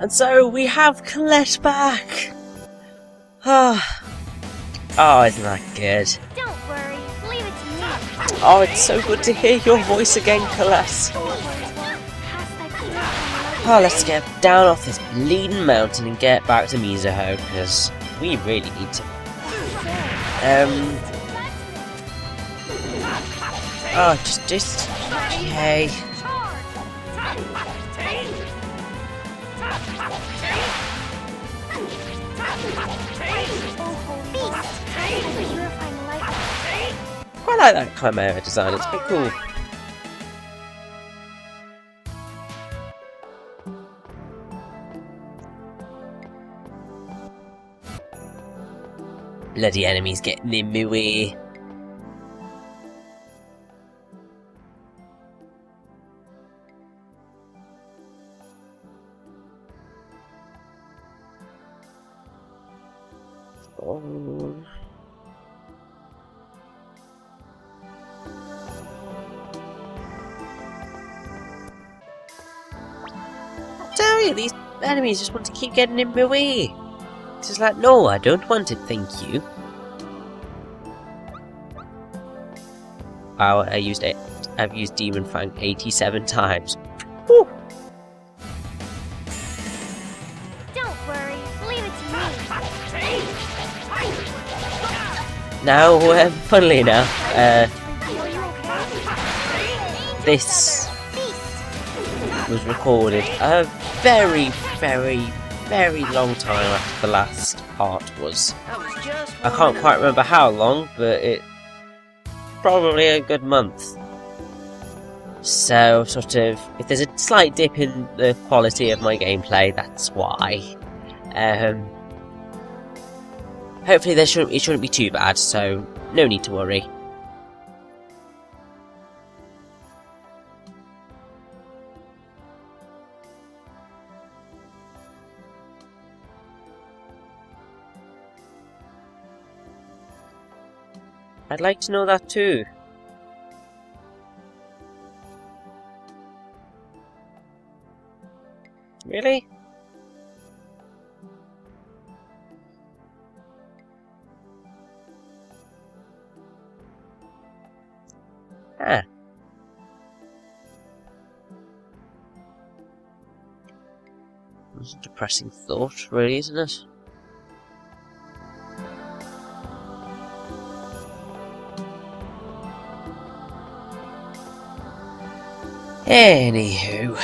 And so we have Colette back! Oh, isn't that good? Don't worry, leave it to me. Oh, it's so good to hear your voice again, Colette. Oh, let's get down off this bleeding mountain and get back to Mizuho, because we really need to. Oh, just, okay. I like that chimera design, it's pretty cool. Bloody enemies getting in my way. Oh. Tell you, these enemies just want to keep getting in my way. It's just like, no, I don't want it, thank you. Wow, I've used Demon Fang 87 times. Woo. Don't worry, leave it to me. Now, funnily enough, this was recorded a very, very, very long time after the last part was. I can't quite remember how long, but it probably a good month. So, sort of, if there's a slight dip in the quality of my gameplay, that's why. Hopefully it shouldn't be too bad, so no need to worry. I'd like to know that too. Really? Ah. It's a depressing thought, really, isn't it? Anywho,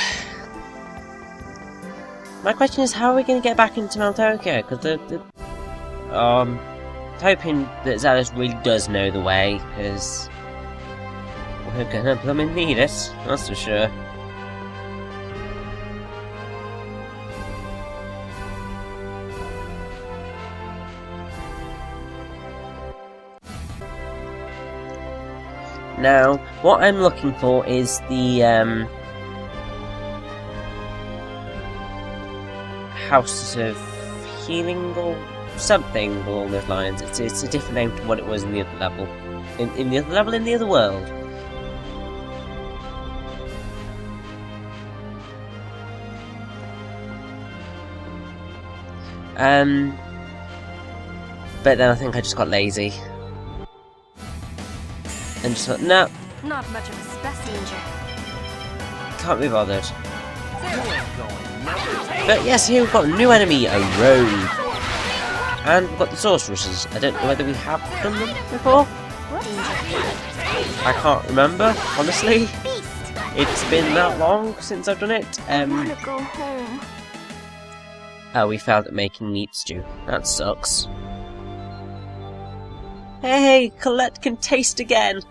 my question is, how are we going to get back into Meltokio? Because hoping that Zealous really does know the way, because we're gonna blooming need it, that's for sure. Now, what I'm looking for is the House of Healing or something along those lines. It's a different name to what it was in the other level. In the other level in the other world. But then I think I just got lazy. And just thought, no. Not much of a specimen. Can't be bothered. But yes, here we've got a new enemy, a rogue. And we've got the sorceresses. I don't know whether we have done them before. I can't remember, honestly. It's been that long since I've done it. I want to go home. Oh, we failed at making meat stew. That sucks. Hey, Colette can taste again.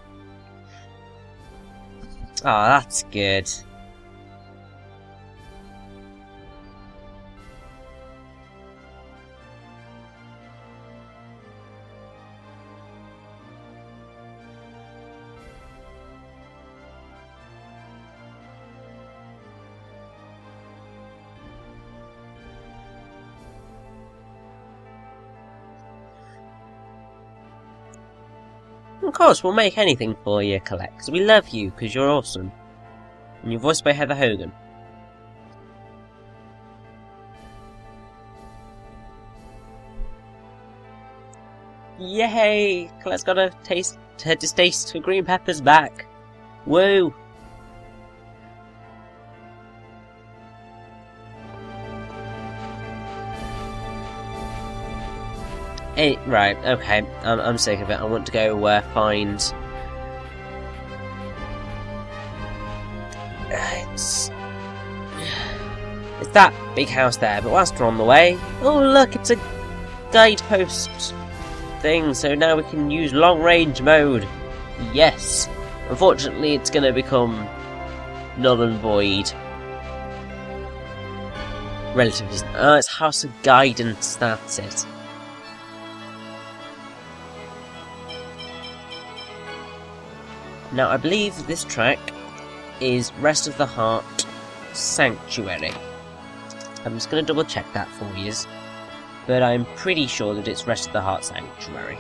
Oh, that's good. Of course, we'll make anything for you, Colette, because we love you, because you're awesome. And you're voiced by Heather Hogan. Yay! Colette's got her distaste for green peppers back. Woo! Hey, right, okay, I'm sick of it. I want to go find... It's that big house there, but whilst we're on the way... Oh look, it's a guidepost thing, so now we can use long range mode. Yes! Unfortunately, it's going to become null and void. Relatively... Oh, it's House of Guidance, that's it. Now, I believe this track is Rest of the Heart Sanctuary. I'm just going to double check that for you, but I'm pretty sure that it's Rest of the Heart Sanctuary.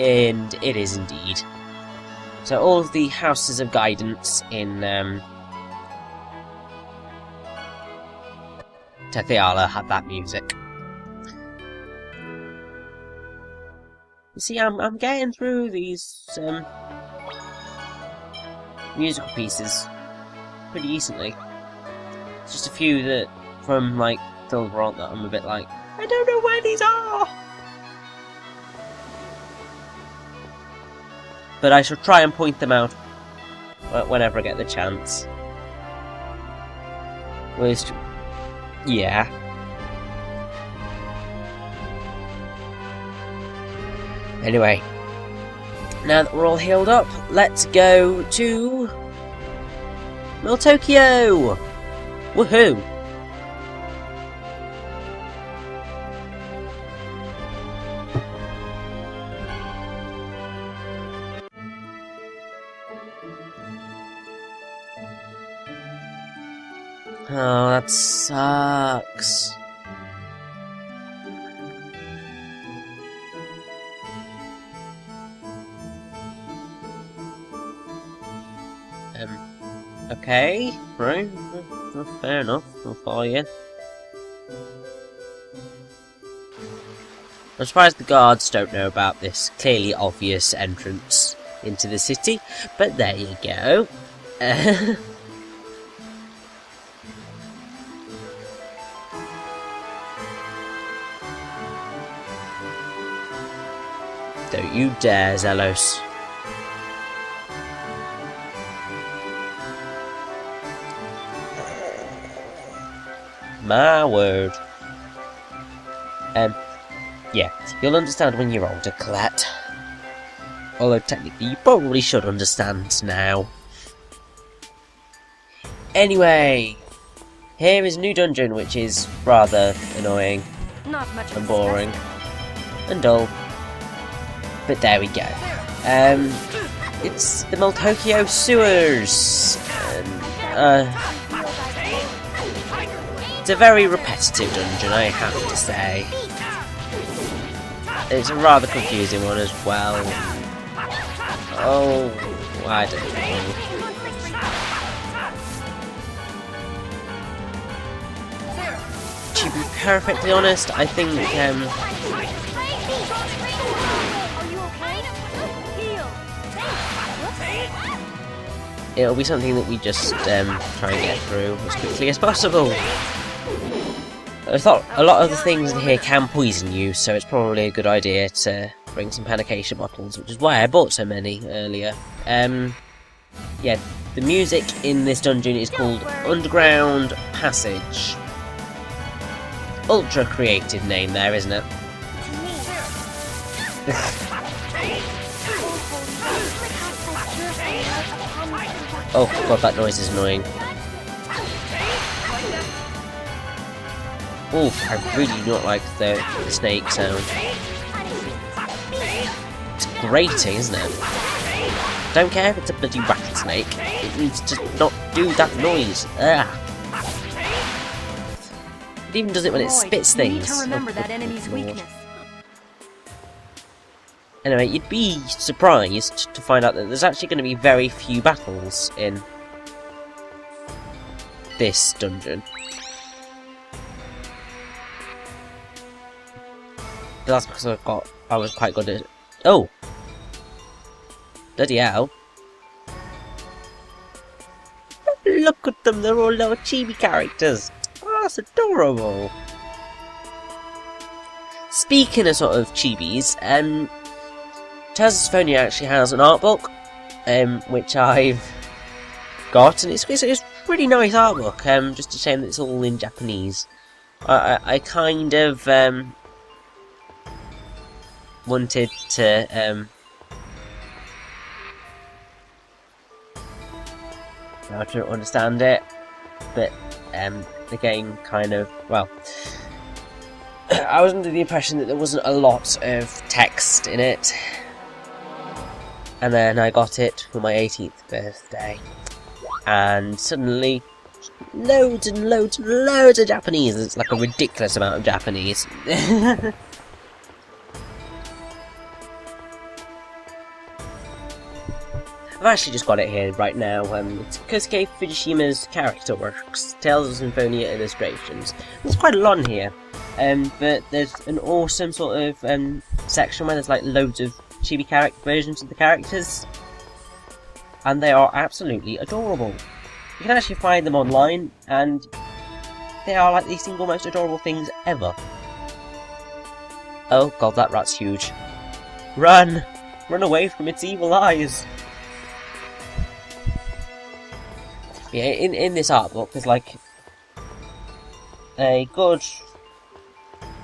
And it is indeed. So all of the Houses of Guidance in Tethe'alla have that music. You see, I'm getting through these musical pieces pretty decently. It's just a few that from like Sylvarant that I'm a bit like, I don't know where these are. But I shall try and point them out whenever I get the chance. Yeah. Anyway, now that we're all healed up, let's go to Meltokio! Woohoo! Oh, that sucks. Okay, right, fair enough, I'll follow you. I'm surprised the guards don't know about this clearly obvious entrance into the city, but there you go. Don't you dare, Zelos. My word. Yeah, you'll understand when you're older, Colette. Although technically you probably should understand now. Anyway, here is a new dungeon which is rather annoying. Not much and boring. And dull. But there we go. It's the Meltokio sewers. It's a very repetitive dungeon, I have to say. It's a rather confusing one as well. Oh, I don't know. To be perfectly honest, I think it'll be something that we just try and get through as quickly as possible. I thought a lot of the things in here can poison you, so it's probably a good idea to bring some Panication bottles, which is why I bought so many earlier. Yeah, the music in this dungeon is called Underground Passage. Ultra creative name there, isn't it? Oh god, that noise is annoying. Oh, I really do not like the snake sound. It's grating, isn't it? Don't care if it's a bloody rattlesnake. It needs to not do that noise. Ugh. It even does it when it spits things. You need to remember that enemy's weakness. Anyway, you'd be surprised to find out that there's actually going to be very few battles in this dungeon. that's because I was quite good at... Oh! Bloody hell. Look at them, they're all little chibi characters. Oh, that's adorable. Speaking of sort of chibis, Tales of Symphonia actually has an art book, which I've got, and it's a really nice art book. Just a shame that it's all in Japanese. I kind of wanted to how to understand it, but the game kind of, well, I was under the impression that there wasn't a lot of text in it, and then I got it for my 18th birthday, and suddenly loads and loads and loads of Japanese. It's like a ridiculous amount of Japanese. I've actually just got it here right now. It's Kosuke Fujishima's Character Works, Tales of Symphonia Illustrations. There's quite a lot in here, but there's an awesome sort of section where there's like loads of chibi versions of the characters, and they are absolutely adorable. You can actually find them online, and they are like the single most adorable things ever. Oh god, that rat's huge. Run! Run away from its evil eyes! Yeah, in this art book, there's like a good,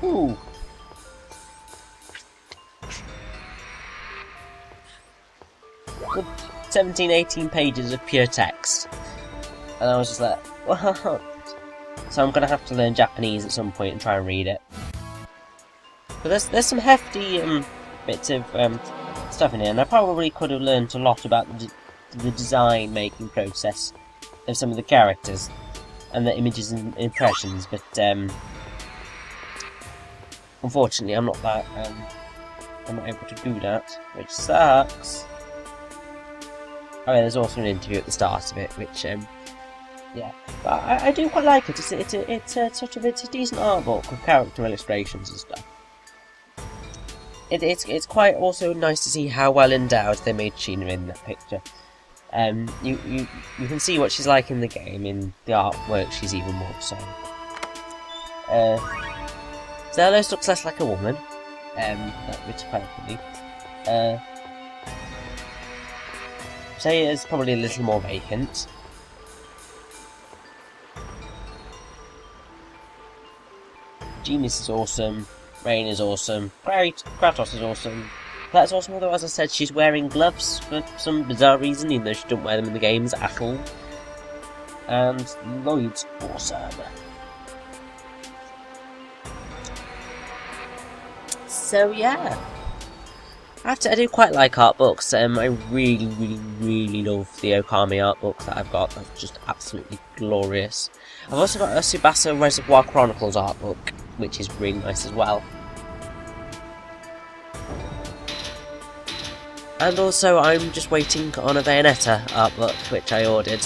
17-18 pages of pure text, and I was just like, what? So I'm gonna have to learn Japanese at some point and try and read it. But there's some hefty bits of stuff in here, and I probably could have learned a lot about the design making process of some of the characters and the images and impressions, but unfortunately I'm not able to do that, which sucks. Oh yeah, there's also an interview at the start of it, which yeah, but I do quite like it. It's a decent art book with character illustrations and stuff. It's quite also nice to see how well endowed they made Sheena in that picture. You can see what she's like in the game. In the artwork, she's even more so. Zelos looks less like a woman, which is quite funny. Saya is probably a little more vacant. Genis is awesome. Raine is awesome. Kratos is awesome. That's awesome, although as I said, she's wearing gloves for some bizarre reason, even though she doesn't wear them in the games at all. And Lloyd's awesome. So yeah, I do quite like art books. I really love the Okami art book that I've got. That's just absolutely glorious. I've also got a Tsubasa Reservoir Chronicles art book, which is really nice as well. And also, I'm just waiting on a Bayonetta art book, which I ordered.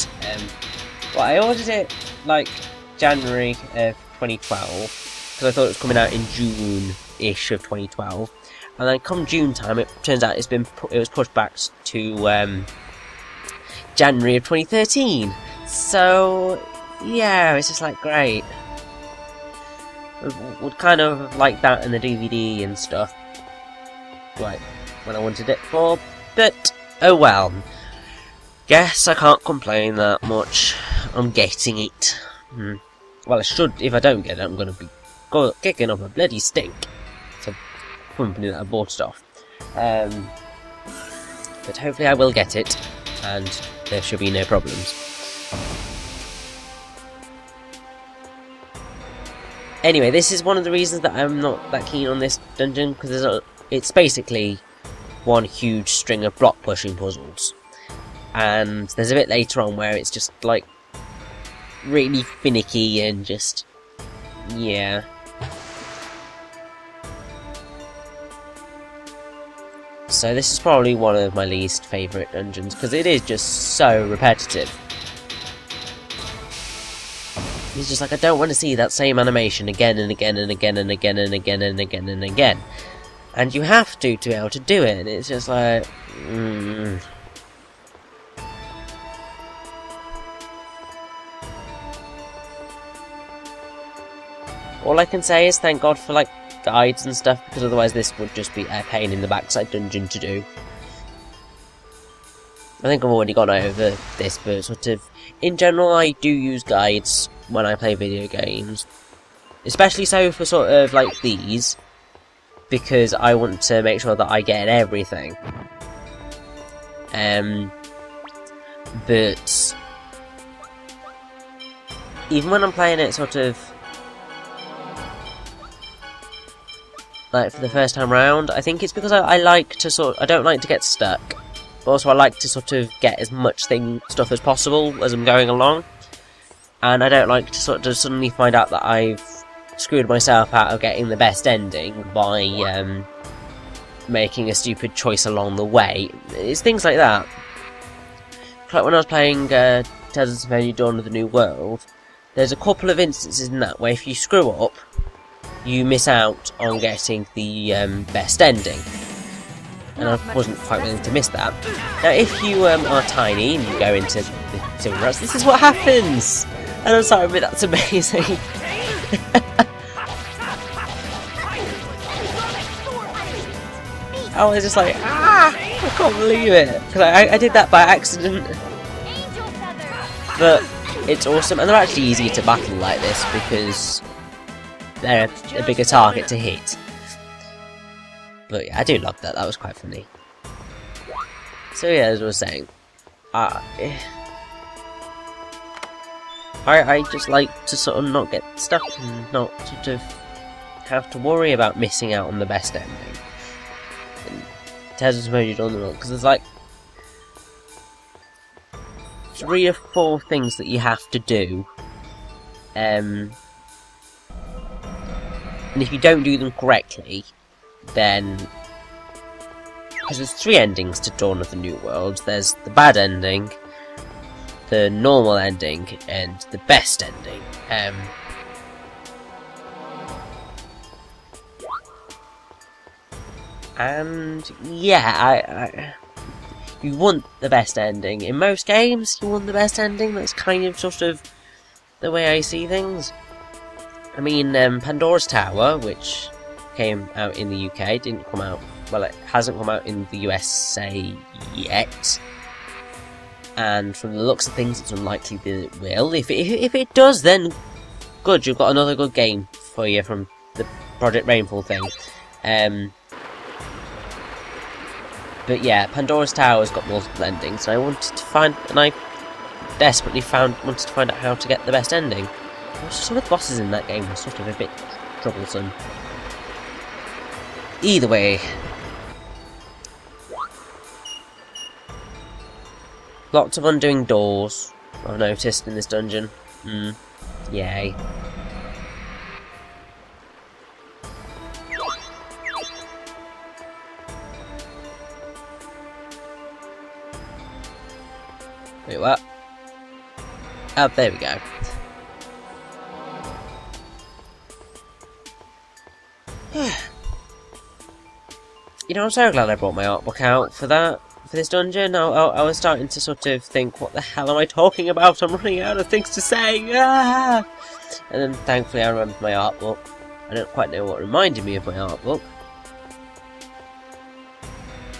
Well, I ordered it like January of 2012, because I thought it was coming out in June-ish of 2012. And then come June time, it turns out it was pushed back to January of 2013. So yeah, it's just like great. Would kind of like that in the DVD and stuff, like when I wanted it for, but oh well. Guess I can't complain that much. I'm getting it. Well, I should. If I don't get it, I'm gonna be kicking up a bloody stink. It's a company that I bought it off. But hopefully I will get it, and there should be no problems. Anyway, this is one of the reasons that I'm not that keen on this dungeon, because it's basically one huge string of block pushing puzzles. And there's a bit later on where it's just like really finicky and just, yeah. So this is probably one of my least favourite dungeons, because it is just so repetitive. It's just like, I don't want to see that same animation again and again and again and again and again and again and again. And you have to be able to do it, and it's just like... All I can say is thank God for, like, guides and stuff, because otherwise this would just be a pain in the backside dungeon to do. I think I've already gone over this, but sort of, in general, I do use guides when I play video games. Especially so for sort of, like, these, because I want to make sure that I get everything. But even when I'm playing it sort of like for the first time round, I think it's because I like to I don't like to get stuck, but also I like to sort of get as much stuff as possible as I'm going along, and I don't like to sort of suddenly find out that I've screwed myself out of getting the best ending by making a stupid choice along the way. It's things like that. Like when I was playing Tales of Symphonia, Dawn of the New World, there's a couple of instances in that where if you screw up, you miss out on getting the best ending. And I wasn't quite willing to miss that. Now if you are tiny and you go into the Sylvarant, this is what happens! And I'm sorry, but that's amazing. I was just like, I can't believe it! Because I did that by accident. But it's awesome, and they're actually easier to battle like this because they're a bigger target to hit. But yeah, I do love that. That was quite funny. So yeah, as I was saying, I just like to sort of not get stuck and not sort of have to worry about missing out on the best ending. Tales of Symphonia on the road, because there's like 3 or 4 things that you have to do, and if you don't do them correctly, then because there's 3 endings to Dawn of the New World. There's the bad ending, the normal ending, and the best ending. And yeah, you want the best ending. In most games, you want the best ending. That's kind of sort of the way I see things. I mean, Pandora's Tower, which came out in the UK, didn't come out, well, it hasn't come out in the USA yet. And from the looks of things, it's unlikely that it will. If it does, then good, you've got another good game for you from the Project Rainfall thing. But yeah, Pandora's Tower's got multiple endings, and I wanted to find, and I desperately wanted to find out how to get the best ending. Some of the bosses in that game were sort of a bit troublesome. Either way, lots of undoing doors, I've noticed in this dungeon. Yay. Wait, what? Oh, there we go. You know, I'm so glad I brought my art book out for this dungeon. I was starting to sort of think, what the hell am I talking about? I'm running out of things to say! Ah! And then thankfully I remembered my art book. I don't quite know what reminded me of my art book,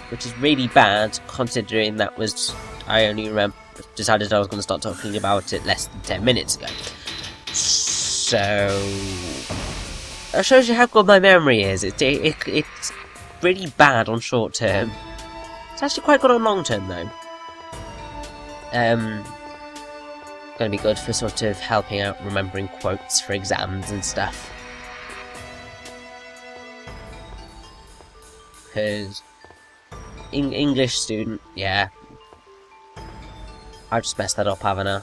which is really bad, considering that was... I only decided I was going to start talking about it less than 10 minutes ago. So... that shows you how good my memory is. It's really bad on short term. It's actually quite good on long term, though. Going to be good for sort of helping out remembering quotes for exams and stuff. Because... English student, yeah. I just messed that up, haven't I?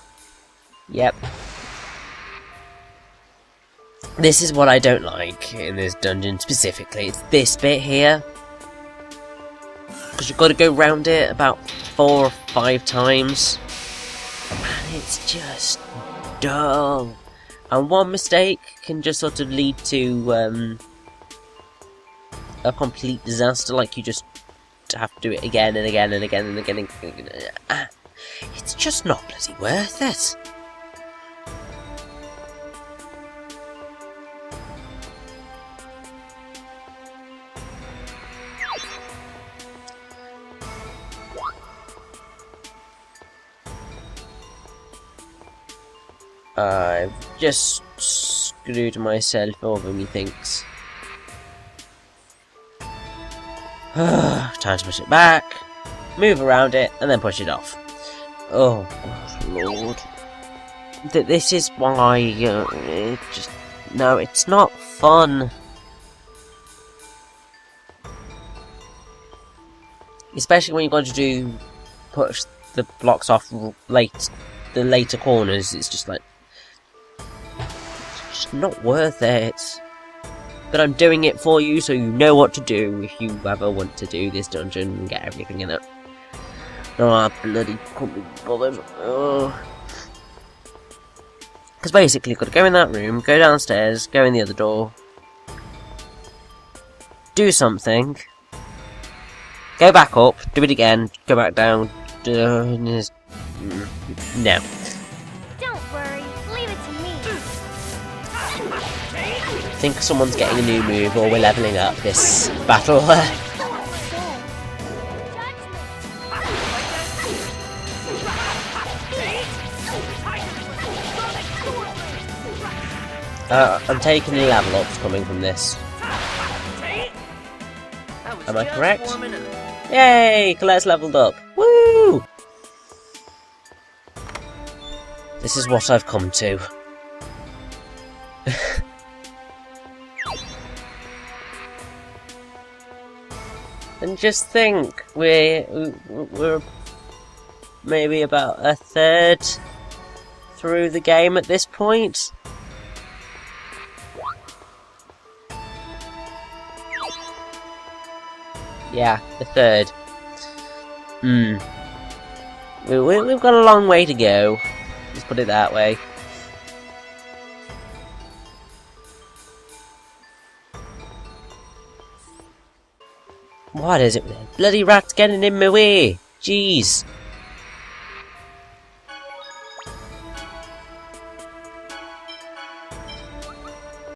Yep. This is what I don't like in this dungeon specifically. It's this bit here. Because you've got to go round it about 4 or 5 times. And it's just dull. And one mistake can just sort of lead to a complete disaster, like you just have to do it again and again and again and again and again. It's just not bloody worth it. I've just screwed myself over, methinks. Time to push it back, move around it, and then push it off. Oh, Lord. This is why, no, it's not fun. Especially when you're going to push the blocks off the later corners, it's just like, it's just not worth it. But I'm doing it for you, so you know what to do if you ever want to do this dungeon and get everything in it. No, I bloody can't be bothered. Because basically, you've got to go in that room, go downstairs, go in the other door, do something, go back up, do it again, go back down. No. Don't worry, leave it to me. I think someone's getting a new move, or we're leveling up this battle. I'm taking the level ups coming from this. Am I correct? Yay! Colette's leveled up. Woo! This is what I've come to. And just think, we're maybe about a third through the game at this point. Yeah, a third. We've got a long way to go. Let's put it that way. What is it with that bloody rat getting in my way? Jeez.